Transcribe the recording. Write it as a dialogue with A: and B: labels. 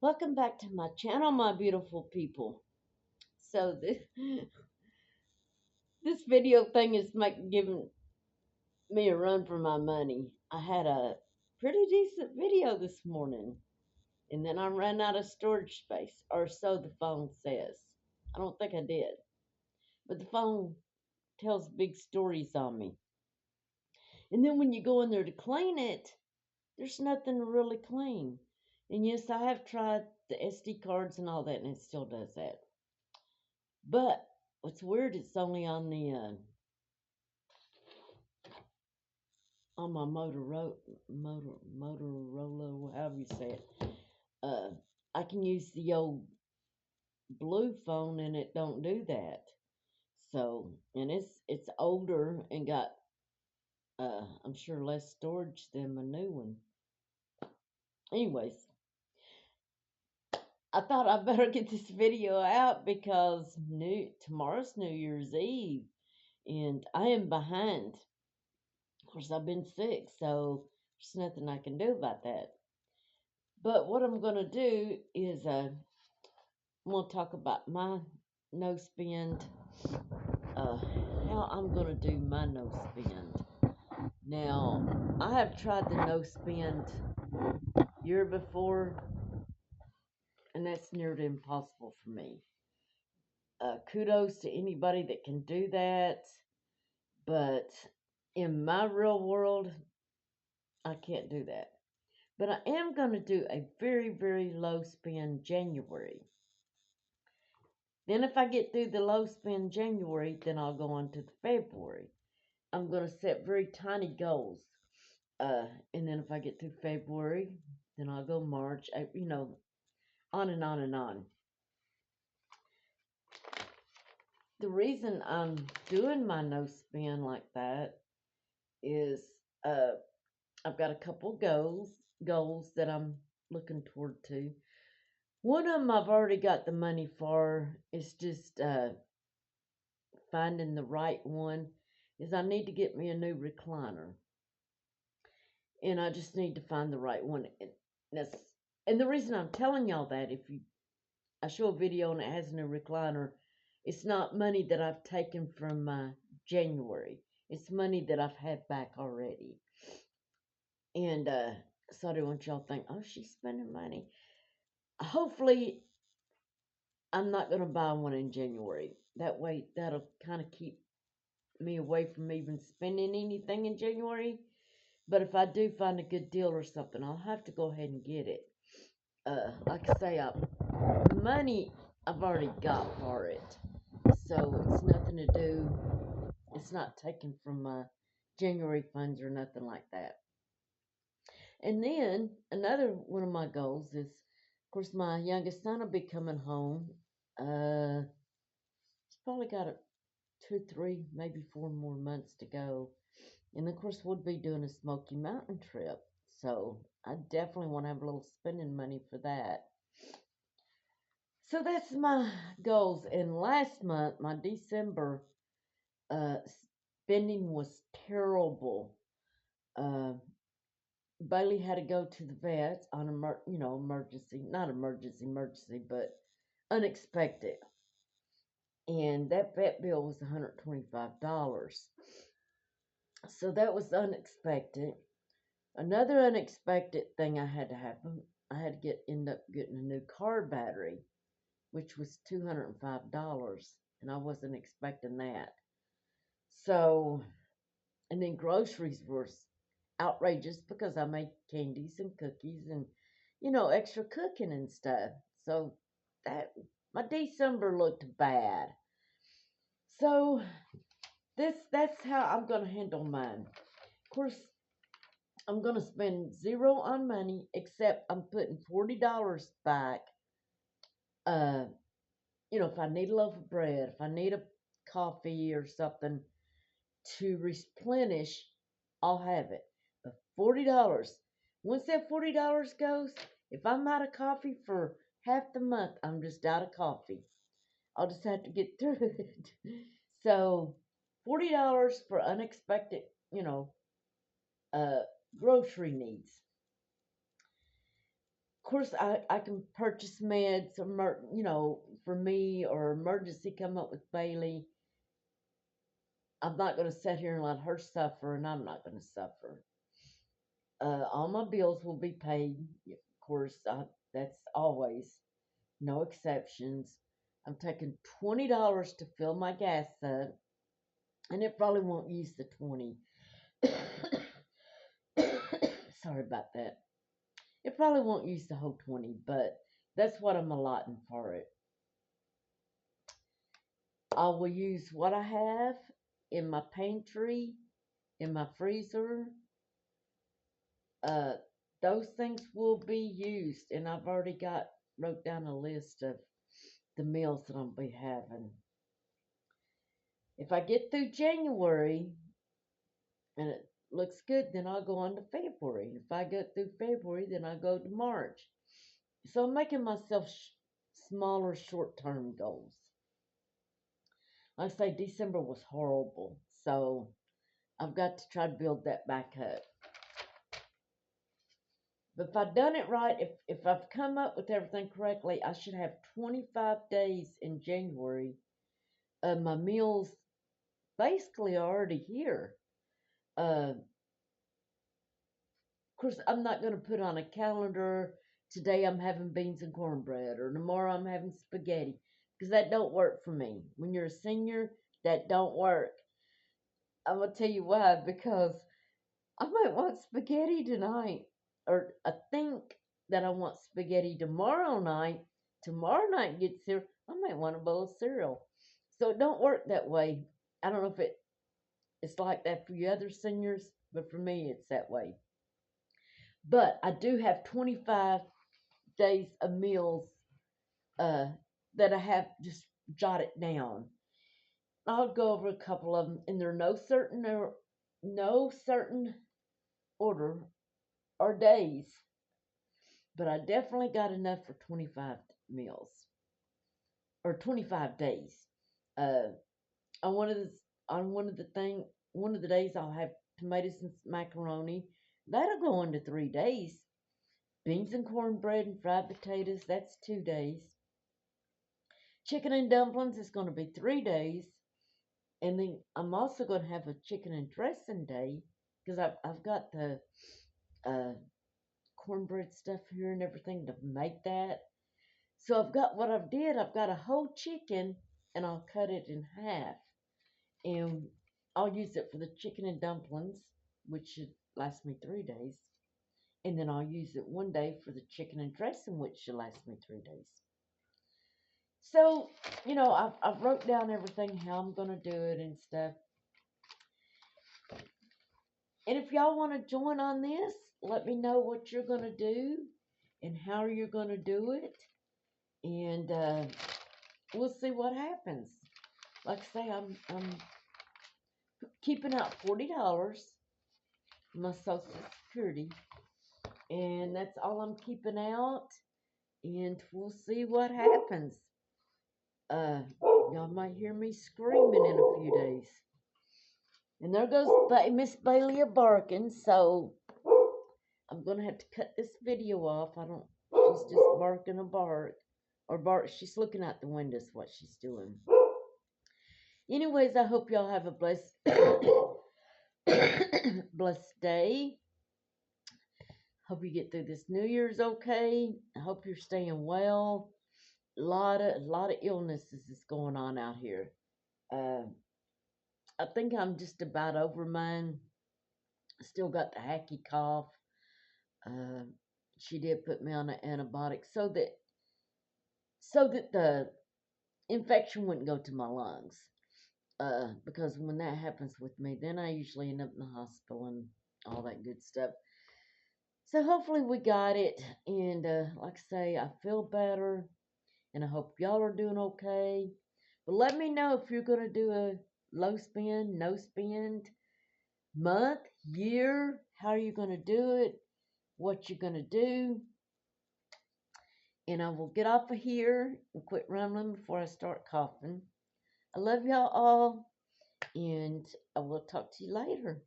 A: Welcome back to my channel, my beautiful people. So this video thing is giving me a run for my money. I had a pretty decent video this morning, and then I ran out of storage space, or so the phone says. I don't think I did, but the phone tells big stories on me. And then when you go in there to clean it, there's nothing to really clean. And yes, I have tried the SD cards and all that, and it still does that. But what's weird, it's only on the on my Motorola, however you say it. Uh, I can use the old blue phone and it don't do that. So, and it's older and got I'm sure less storage than my new one. Anyways, I thought I better get this video out because tomorrow's New Year's Eve and I am behind. Of course, I've been sick, so there's nothing I can do about that. But what I'm going to do is I'm going to talk about my no spend, uh, how I'm going to do my no spend. Now, I have tried the no spend year before, and that's nearly impossible for me. Kudos to anybody that can do that, but in my real world, I can't do that. But I am going to do a very, very low spend January. Then if I get through the low spend January, then I'll go on to the February. I'm going to set very tiny goals. And then if I get through February, then I'll go March, on and on and on. The reason I'm doing my no spend like that is uh, I've got a couple goals that I'm looking toward to. One of them I've already got the money for. It's just finding the right one. Is I need to get me a new recliner, and I just need to find the right one. That's and the reason I'm telling y'all that I show a video and it has a new recliner, it's not money that I've taken from January. It's money that I've had back already, and so I don't want y'all to think, oh, she's spending money. Hopefully, I'm not gonna buy one in January. That way, that'll kind of keep me away from even spending anything in January. But if I do find a good deal or something, I'll have to go ahead and get it. Like I say, the money I've already got for it, so it's nothing to do. It's not taken from my January funds or nothing like that. And then another one of my goals is, of course, my youngest son will be coming home. He's probably got 2, 3, maybe 4 more months to go. And of course, we'll be doing a Smoky Mountain trip. So I definitely want to have a little spending money for that. So that's my goals. And last month, my December uh, spending was terrible. Uh, Bailey had to go to the vet on emergency, not emergency, but unexpected. And that vet bill was $125. So that was unexpected. Another unexpected thing I had to happen, I had to end up getting a new car battery, which was $205, and I wasn't expecting that. So, and then groceries were outrageous because I make candies and cookies and, extra cooking and stuff. So that my December looked bad. So that's how I'm gonna handle mine. Of course, I'm gonna spend zero on money except I'm putting $40 back. Uh, if I need a loaf of bread, if I need a coffee or something to replenish, I'll have it. But $40. Once that $40 goes, if I'm out of coffee for half the month, I'm just out of coffee. I'll just have to get through it. So $40 for unexpected, uh, grocery needs. Of course, I can purchase meds, for me, or emergency come up with Bailey. I'm not going to sit here and let her suffer, and I'm not going to suffer. All my bills will be paid. Of course, that's always, no exceptions. I'm taking $20 to fill my gas up, and it probably won't use the 20. Sorry about that. It probably won't use the whole 20, but that's what I'm allotting for it. I will use what I have in my pantry, in my freezer. Uh, those things will be used, and I've already wrote down a list of the meals that I'll be having. If I get through January and it looks good, then I'll go on to February. If I get through February, then I go to March. So I'm making myself smaller short-term goals. Like I say, December was horrible, so I've got to try to build that back up. But if I've done it right, if I've come up with everything correctly, I should have 25 days in January of my meals basically already here. Of course, I'm not going to put on a calendar, today I'm having beans and cornbread, or tomorrow I'm having spaghetti, because that don't work for me. When you're a senior, that don't work. I'm going to tell you why, because I might want spaghetti tonight, or I think that I want spaghetti tomorrow night. Tomorrow night gets here, I might want a bowl of cereal. So it don't work that way. I don't know if it's like that for you other seniors, but for me, it's that way. But I do have 25 days of meals uh, that I have just jotted down. I'll go over a couple of them, and they're no certain order or days, but I definitely got enough for 25 meals or 25 days. Uh, on one of the one of the days I'll have tomatoes and macaroni. That'll go into 3 days. Beans and cornbread and fried potatoes, that's 2 days. Chicken and dumplings is going to be 3 days. And then I'm also going to have a chicken and dressing day, because I've got the uh, cornbread stuff here and everything to make that. So I've got I've got a whole chicken, and I'll cut it in half. And I'll use it for the chicken and dumplings, which should last me 3 days. And then I'll use it one day for the chicken and dressing, which should last me 3 days. So, I've wrote down everything, how I'm going to do it and stuff. And if y'all want to join on this, let me know what you're going to do and how you're going to do it. And we'll see what happens. Like I say, I'm keeping out $40 for my Social Security. And that's all I'm keeping out. And we'll see what happens. Y'all might hear me screaming in a few days. And there goes Miss Bailey a barking, so I'm gonna have to cut this video off. She's just barking a bark. Or she's looking out the window is what she's doing. Anyways, I hope y'all have a blessed blessed day. Hope you get through this New Year's okay. I hope you're staying well. A lot of illnesses is going on out here. I think I'm just about over mine. Still got the hacky cough. She did put me on an antibiotic so that the infection wouldn't go to my lungs. Because when that happens with me, then I usually end up in the hospital and all that good stuff. So hopefully we got it, and like I say, I feel better, and I hope y'all are doing okay. But let me know if you're gonna do a low spend, no spend, month, year. How are you gonna do it? What you're gonna do? And I will get off of here and quit rambling before I start coughing. I love y'all all, and I will talk to you later.